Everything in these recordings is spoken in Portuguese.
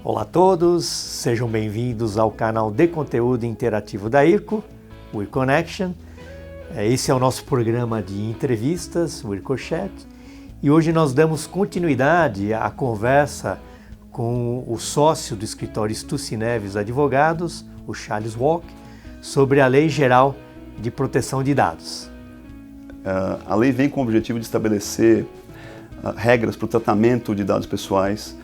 Olá a todos, sejam bem-vindos ao canal de conteúdo interativo da IRCO, o IRConnection. Esse é o nosso programa de entrevistas, o IRCoChat, e hoje nós damos continuidade à conversa com o sócio do escritório Stucci Neves Advogados, o Charles Walk, sobre a Lei Geral de Proteção de Dados. A lei vem com o objetivo de estabelecer regras para o tratamento de dados pessoais,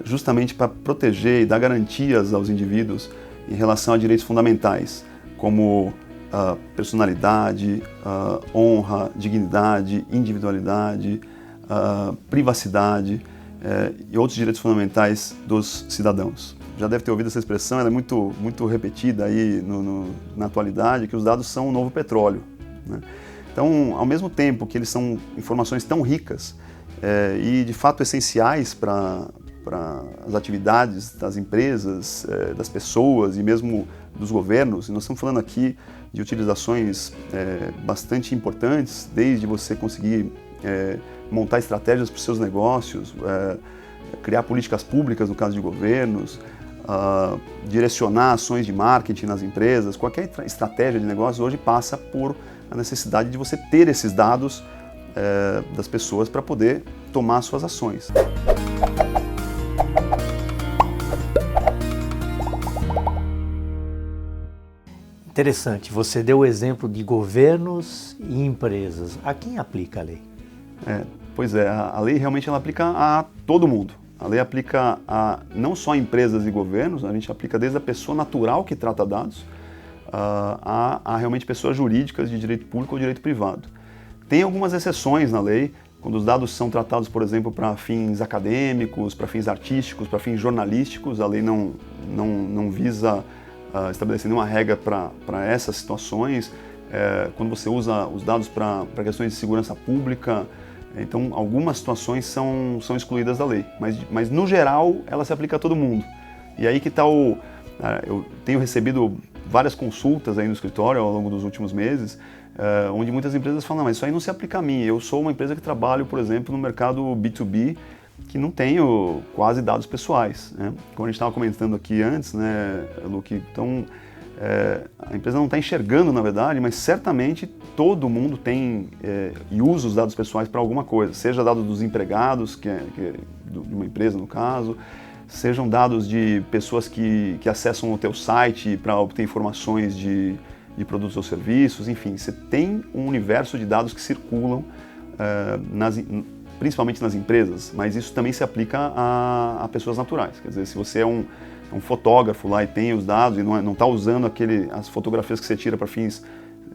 justamente para proteger e dar garantias aos indivíduos em relação a direitos fundamentais, como personalidade, honra, dignidade, individualidade, privacidade e outros direitos fundamentais dos cidadãos. Já deve ter ouvido essa expressão, ela é muito repetida aí na atualidade, que os dados são o novo petróleo, né? Então, ao mesmo tempo que eles são informações tão ricas e de fato essenciais para as atividades das empresas, das pessoas e mesmo dos governos, e nós estamos falando aqui de utilizações bastante importantes, desde você conseguir montar estratégias para os seus negócios, criar políticas públicas no caso de governos, direcionar ações de marketing nas empresas. Qualquer estratégia de negócio hoje passa por a necessidade de você ter esses dados das pessoas para poder tomar suas ações. Interessante, você deu o exemplo de governos e empresas. A quem aplica a lei? Pois é, a lei realmente ela aplica a todo mundo. A lei aplica não só a empresas e governos, a gente aplica desde a pessoa natural que trata dados, a realmente pessoas jurídicas de direito público ou direito privado. Tem algumas exceções na lei, quando os dados são tratados, por exemplo, para fins acadêmicos, para fins artísticos, para fins jornalísticos, a lei não visa estabelecer nenhuma regra para essas situações. Quando você usa os dados para questões de segurança pública, então algumas situações são excluídas da lei, mas no geral ela se aplica a todo mundo. E aí que está eu tenho recebido várias consultas aí no escritório ao longo dos últimos meses, onde muitas empresas falam, mas isso aí não se aplica a mim, eu sou uma empresa que trabalho, por exemplo, no mercado B2B, que não tenho quase dados pessoais, né? Como a gente estava comentando aqui antes, né, Luque, então a empresa não está enxergando, na verdade, mas certamente todo mundo tem e usa os dados pessoais para alguma coisa, seja dados dos empregados, de uma empresa no caso, sejam dados de pessoas que acessam o teu site para obter informações de produtos ou serviços, enfim, você tem um universo de dados que circulam principalmente nas empresas, mas isso também se aplica a pessoas naturais. Quer dizer, se você é um fotógrafo lá e tem os dados e não está usando as fotografias que você tira para fins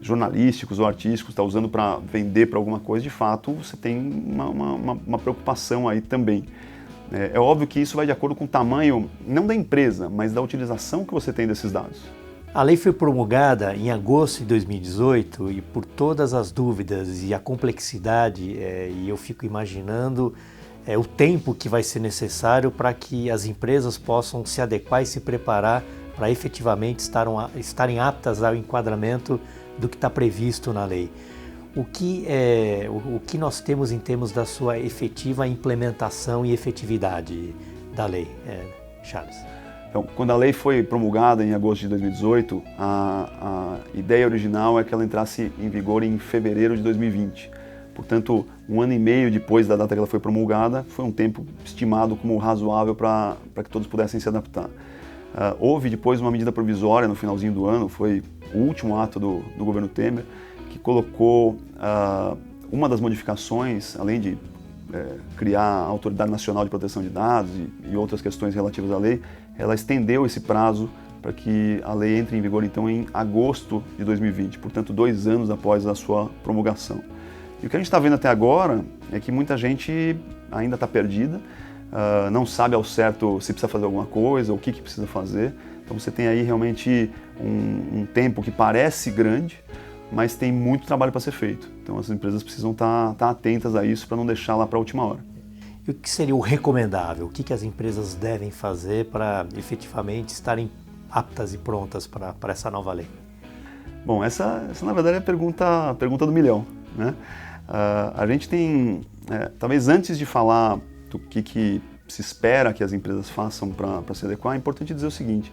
jornalísticos ou artísticos, está usando para vender para alguma coisa, de fato, você tem uma preocupação aí também. É óbvio que isso vai de acordo com o tamanho, não da empresa, mas da utilização que você tem desses dados. A lei foi promulgada em agosto de 2018 e por todas as dúvidas e a complexidade, e eu fico imaginando o tempo que vai ser necessário para que as empresas possam se adequar e se preparar para efetivamente estarem aptas ao enquadramento do que está previsto na lei. O que nós temos em termos da sua efetiva implementação e efetividade da lei, Charles? Então, quando a lei foi promulgada em agosto de 2018, a ideia original é que ela entrasse em vigor em fevereiro de 2020. Portanto, 1 ano e meio depois da data que ela foi promulgada, foi um tempo estimado como razoável para que todos pudessem se adaptar. Houve depois uma medida provisória no finalzinho do ano, foi o último ato do governo Temer, que colocou uma das modificações, além de criar a Autoridade Nacional de Proteção de Dados e outras questões relativas à lei, ela estendeu esse prazo para que a lei entre em vigor então em agosto de 2020, portanto 2 anos após a sua promulgação. E o que a gente está vendo até agora é que muita gente ainda está perdida, não sabe ao certo se precisa fazer alguma coisa, ou o que precisa fazer. Então você tem aí realmente um tempo que parece grande, mas tem muito trabalho para ser feito. Então as empresas precisam estar atentas a isso para não deixar lá para a última hora. E o que seria o recomendável? O que as empresas devem fazer para efetivamente estarem aptas e prontas para essa nova lei? Bom, essa na verdade é a pergunta do milhão, né? A gente tem, talvez antes de falar do que se espera que as empresas façam para se adequar, é importante dizer o seguinte,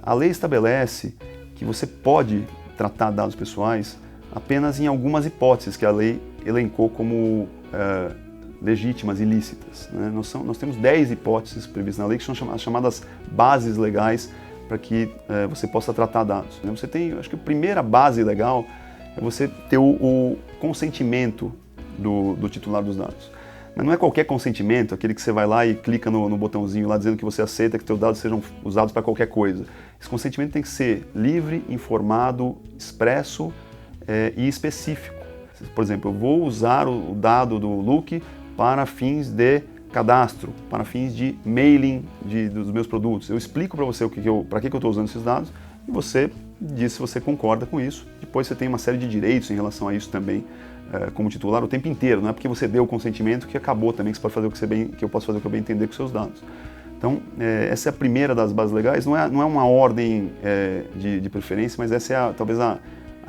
a lei estabelece que você pode tratar dados pessoais apenas em algumas hipóteses que a lei elencou como legítimas e lícitas, né? Nós temos 10 hipóteses previstas na lei que são as chamadas bases legais para que você possa tratar dados, né? Você tem, acho que a primeira base legal é você ter o consentimento do titular dos dados. Mas não é qualquer consentimento, aquele que você vai lá e clica no botãozinho lá dizendo que você aceita que seus dados sejam usados para qualquer coisa. Esse consentimento tem que ser livre, informado, expresso e específico. Por exemplo, eu vou usar o dado do Luke para fins de cadastro, para fins de mailing dos meus produtos. Eu explico para você para que eu estou usando esses dados e você diz se você concorda com isso. Depois você tem uma série de direitos em relação a isso também, como titular o tempo inteiro. Não é porque você deu o consentimento que acabou também, que você pode fazer que eu posso fazer o que eu bem entender com seus dados. Então, essa é a primeira das bases legais. Não é uma ordem de preferência, mas essa é talvez a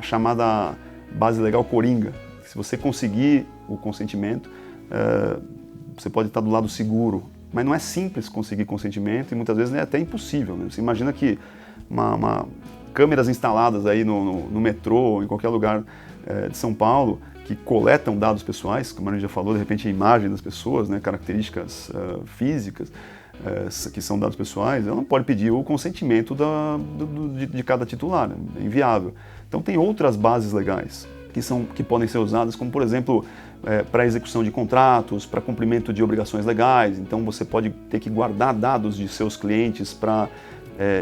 chamada base legal coringa. Se você conseguir o consentimento, você pode estar do lado seguro. Mas não é simples conseguir consentimento e muitas vezes é até impossível, né? Você imagina que câmeras instaladas aí no metrô ou em qualquer lugar de São Paulo que coletam dados pessoais, como a gente já falou, de repente a imagem das pessoas, né, características físicas, que são dados pessoais, ela não pode pedir o consentimento de cada titular, né? É inviável. Então tem outras bases legais que podem ser usadas, como por exemplo, para execução de contratos, para cumprimento de obrigações legais. Então você pode ter que guardar dados de seus clientes para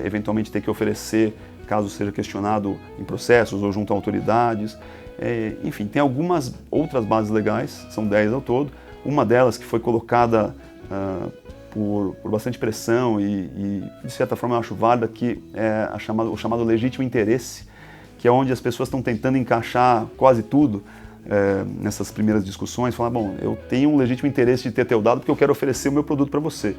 eventualmente ter que oferecer, caso seja questionado em processos ou junto a autoridades. Enfim, tem algumas outras bases legais, são 10 ao todo. Uma delas que foi colocada por bastante pressão e de certa forma eu acho válida, que é o chamado legítimo interesse, que é onde as pessoas estão tentando encaixar quase tudo nessas primeiras discussões, falar, bom, eu tenho um legítimo interesse de ter teu dado porque eu quero oferecer o meu produto para você.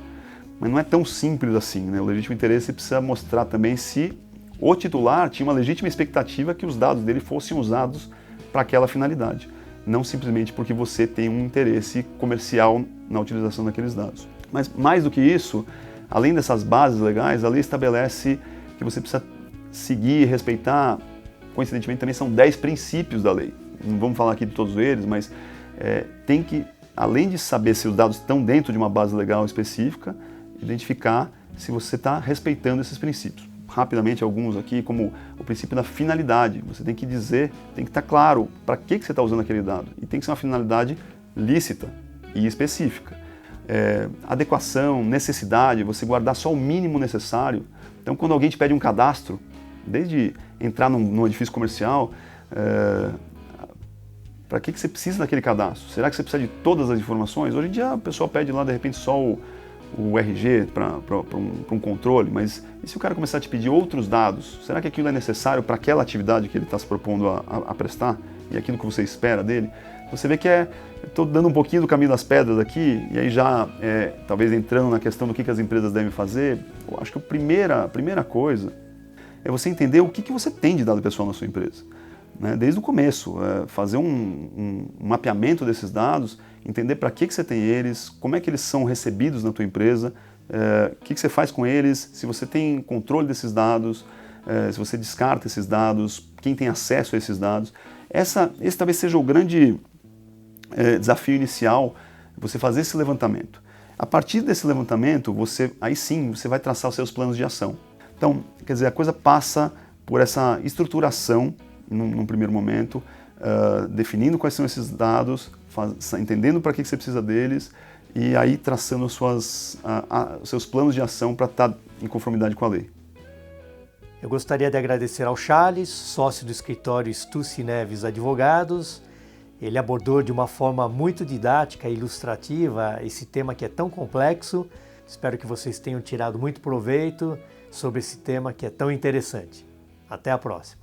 Mas não é tão simples assim, né? O legítimo interesse precisa mostrar também se o titular tinha uma legítima expectativa que os dados dele fossem usados para aquela finalidade, não simplesmente porque você tem um interesse comercial na utilização daqueles dados. Mas mais do que isso, além dessas bases legais, a lei estabelece que você precisa seguir e respeitar, coincidentemente também são 10 princípios da lei. Não vamos falar aqui de todos eles, mas tem que, além de saber se os dados estão dentro de uma base legal específica, identificar se você está respeitando esses princípios. Rapidamente, alguns aqui, como o princípio da finalidade. Você tem que dizer, tem que estar claro para que você está usando aquele dado. E tem que ser uma finalidade lícita e específica. Adequação, necessidade, você guardar só o mínimo necessário. Então, quando alguém te pede um cadastro, desde entrar num edifício comercial, para que você precisa daquele cadastro? Será que você precisa de todas as informações? Hoje em dia a pessoa pede lá, de repente, só o RG para um controle, mas e se o cara começar a te pedir outros dados? Será que aquilo é necessário para aquela atividade que ele está se propondo a prestar e aquilo que você espera dele? Você vê que estou dando um pouquinho do caminho das pedras aqui, e aí já, talvez entrando na questão do que as empresas devem fazer, eu acho que a primeira coisa é você entender o que você tem de dado pessoal na sua empresa, né? Desde o começo, fazer um mapeamento desses dados, entender para que você tem eles, como é que eles são recebidos na tua empresa, o que você faz com eles, se você tem controle desses dados, se você descarta esses dados, quem tem acesso a esses dados. Esse talvez seja o grande desafio inicial, você fazer esse levantamento. A partir desse levantamento, aí sim você vai traçar os seus planos de ação. Então, quer dizer, a coisa passa por essa estruturação, num primeiro momento, definindo quais são esses dados, entendendo para que você precisa deles e aí traçando os seus planos de ação para estar em conformidade com a lei. Eu gostaria de agradecer ao Charles, sócio do escritório Stucci Neves Advogados. Ele abordou de uma forma muito didática e ilustrativa esse tema que é tão complexo. Espero que vocês tenham tirado muito proveito sobre esse tema que é tão interessante. Até a próxima.